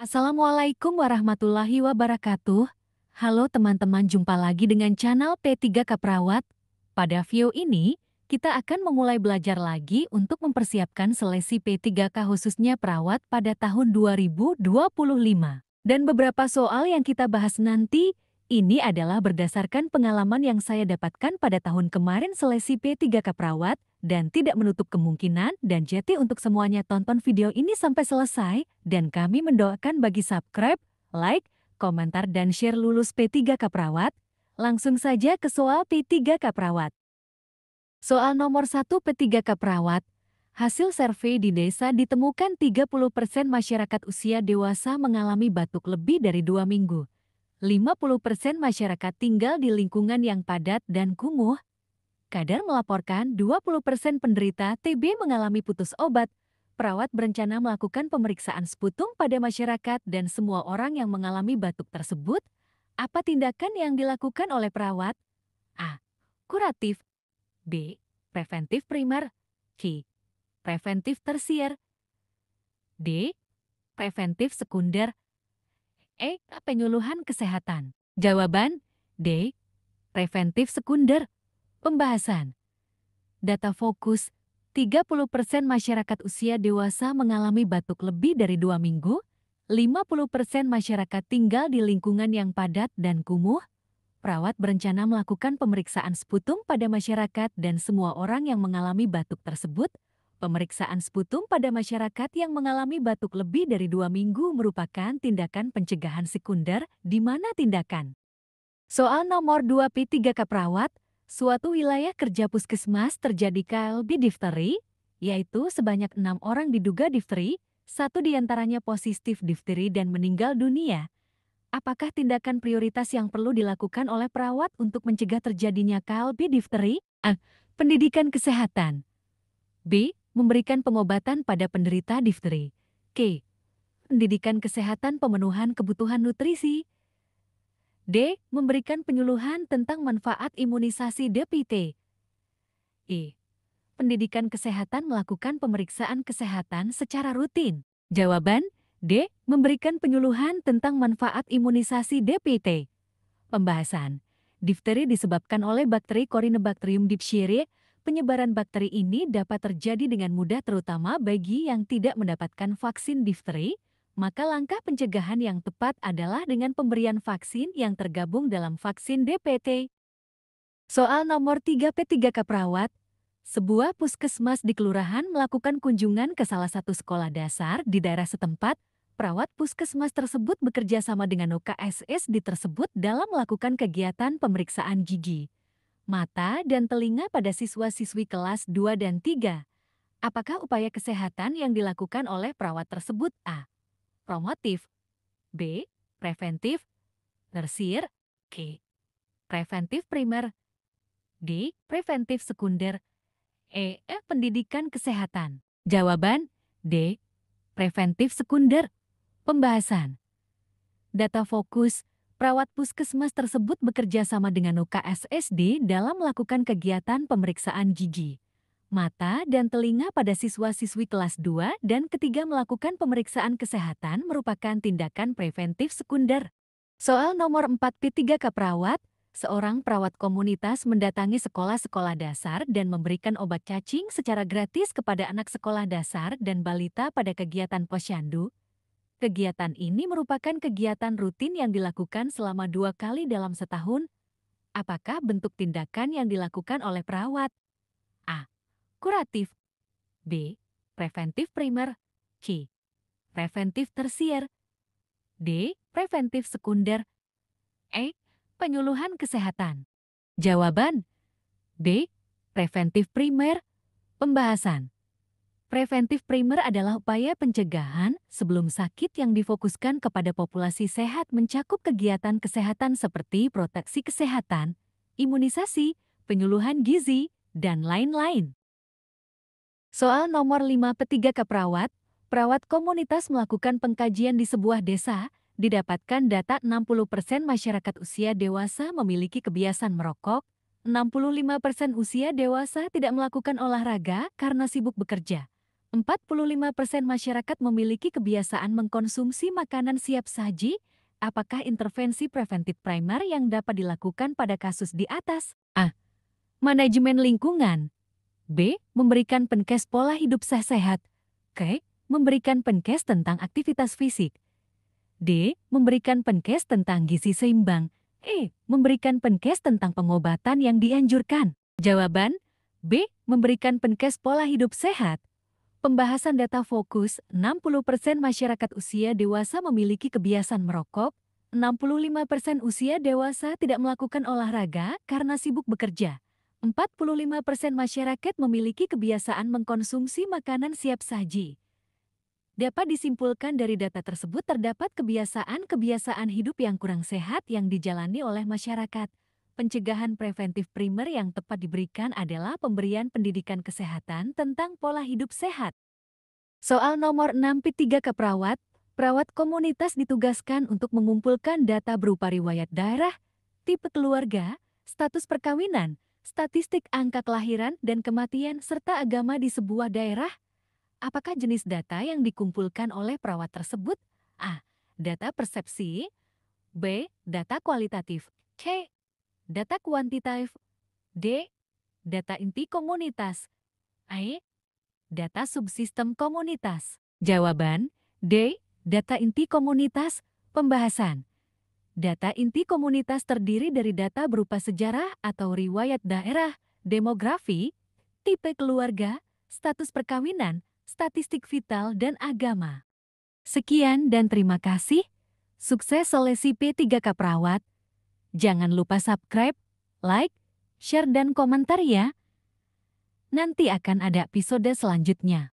Assalamualaikum warahmatullahi wabarakatuh. Halo teman-teman, jumpa lagi dengan channel P3K Perawat. Pada video ini, kita akan memulai belajar lagi untuk mempersiapkan seleksi P3K khususnya perawat pada tahun 2025. Dan beberapa soal yang kita bahas nanti, ini adalah berdasarkan pengalaman yang saya dapatkan pada tahun kemarin seleksi P3K Perawat, dan tidak menutup kemungkinan dan jadi untuk semuanya tonton video ini sampai selesai dan kami mendoakan bagi subscribe, like, komentar dan share lulus P3K Perawat. Langsung saja ke soal P3K Perawat. Soal nomor 1 P3K Perawat. Hasil survei di desa ditemukan 30% masyarakat usia dewasa mengalami batuk lebih dari 2 minggu. 50% masyarakat tinggal di lingkungan yang padat dan kumuh. Kadar melaporkan 20% penderita TB mengalami putus obat. Perawat berencana melakukan pemeriksaan sputum pada masyarakat dan semua orang yang mengalami batuk tersebut. Apa tindakan yang dilakukan oleh perawat? A. Kuratif. B. Preventif primer. C. Preventif tersier. D. Preventif sekunder. E. Penyuluhan kesehatan. Jawaban D. Preventif sekunder. Pembahasan. Data fokus, 30% masyarakat usia dewasa mengalami batuk lebih dari 2 minggu, 50% masyarakat tinggal di lingkungan yang padat dan kumuh. Perawat berencana melakukan pemeriksaan sputum pada masyarakat dan semua orang yang mengalami batuk tersebut. Pemeriksaan sputum pada masyarakat yang mengalami batuk lebih dari 2 minggu merupakan tindakan pencegahan sekunder, di mana tindakan. Soal nomor 2 P3K Perawat. Suatu wilayah kerja puskesmas terjadi KLB difteri, yaitu sebanyak 6 orang diduga difteri, 1 diantaranya positif difteri dan meninggal dunia. Apakah tindakan prioritas yang perlu dilakukan oleh perawat untuk mencegah terjadinya KLB difteri? A. Pendidikan kesehatan. B. Memberikan pengobatan pada penderita difteri. C. Pendidikan kesehatan pemenuhan kebutuhan nutrisi. D. Memberikan penyuluhan tentang manfaat imunisasi DPT. E. Pendidikan kesehatan melakukan pemeriksaan kesehatan secara rutin. Jawaban D. Memberikan penyuluhan tentang manfaat imunisasi DPT. Pembahasan. Difteri disebabkan oleh bakteri Corynebacterium diphtheria. Penyebaran bakteri ini dapat terjadi dengan mudah terutama bagi yang tidak mendapatkan vaksin difteri. Maka langkah pencegahan yang tepat adalah dengan pemberian vaksin yang tergabung dalam vaksin DPT. Soal nomor 3 P3K Perawat. Sebuah puskesmas di kelurahan melakukan kunjungan ke salah satu sekolah dasar di daerah setempat. Perawat puskesmas tersebut bekerja sama dengan OKSSD tersebut dalam melakukan kegiatan pemeriksaan gigi, mata, dan telinga pada siswa-siswi kelas 2 dan 3. Apakah upaya kesehatan yang dilakukan oleh perawat tersebut? A. Promotif. B. Preventif. Tersier. C. Preventif primer. D. Preventif sekunder. E. Pendidikan kesehatan. Jawaban D. Preventif sekunder. Pembahasan. Data fokus. Perawat puskesmas tersebut bekerja sama dengan UKSSD dalam melakukan kegiatan pemeriksaan gigi, mata, dan telinga pada siswa-siswi kelas 2 dan ketiga melakukan pemeriksaan kesehatan merupakan tindakan preventif sekunder. Soal nomor 4 P3K Perawat. Seorang perawat komunitas mendatangi sekolah-sekolah dasar dan memberikan obat cacing secara gratis kepada anak sekolah dasar dan balita pada kegiatan posyandu. Kegiatan ini merupakan kegiatan rutin yang dilakukan selama 2 kali dalam setahun. Apakah bentuk tindakan yang dilakukan oleh perawat? A. Kuratif. B. Preventif primer. C. Preventif tersier. D. Preventif sekunder. E. Penyuluhan kesehatan. Jawaban B. Preventif primer. Pembahasan. Preventif primer adalah upaya pencegahan sebelum sakit yang difokuskan kepada populasi sehat mencakup kegiatan kesehatan seperti proteksi kesehatan, imunisasi, penyuluhan gizi, dan lain-lain. Soal nomor 5 P3K Perawat. Perawat komunitas melakukan pengkajian di sebuah desa. Didapatkan data 60% masyarakat usia dewasa memiliki kebiasaan merokok, 65% usia dewasa tidak melakukan olahraga karena sibuk bekerja. 45% masyarakat memiliki kebiasaan mengkonsumsi makanan siap saji. Apakah intervensi preventif primer yang dapat dilakukan pada kasus di atas? A. Manajemen lingkungan. B. Memberikan penkes pola hidup sehat. C. Memberikan penkes tentang aktivitas fisik. D. Memberikan penkes tentang gizi seimbang. E. Memberikan penkes tentang pengobatan yang dianjurkan. Jawaban B. Memberikan penkes pola hidup sehat. Pembahasan data fokus, 60% masyarakat usia dewasa memiliki kebiasaan merokok, 65% usia dewasa tidak melakukan olahraga karena sibuk bekerja. 45% masyarakat memiliki kebiasaan mengkonsumsi makanan siap saji. Dapat disimpulkan dari data tersebut terdapat kebiasaan-kebiasaan hidup yang kurang sehat yang dijalani oleh masyarakat. Pencegahan preventif primer yang tepat diberikan adalah pemberian pendidikan kesehatan tentang pola hidup sehat. Soal nomor 6 P3 ke perawat. Perawat komunitas ditugaskan untuk mengumpulkan data berupa riwayat daerah, tipe keluarga, status perkawinan, statistik angka kelahiran dan kematian, serta agama di sebuah daerah. Apakah jenis data yang dikumpulkan oleh perawat tersebut? A. Data persepsi. B. Data kualitatif. C. Data kuantitatif. D. Data inti komunitas. E. Data subsistem komunitas. Jawaban D. Data inti komunitas. Pembahasan. Data inti komunitas terdiri dari data berupa sejarah atau riwayat daerah, demografi, tipe keluarga, status perkawinan, statistik vital, dan agama. Sekian dan terima kasih. Sukses seleksi P3K Perawat. Jangan lupa subscribe, like, share, dan komentar ya. Nanti akan ada episode selanjutnya.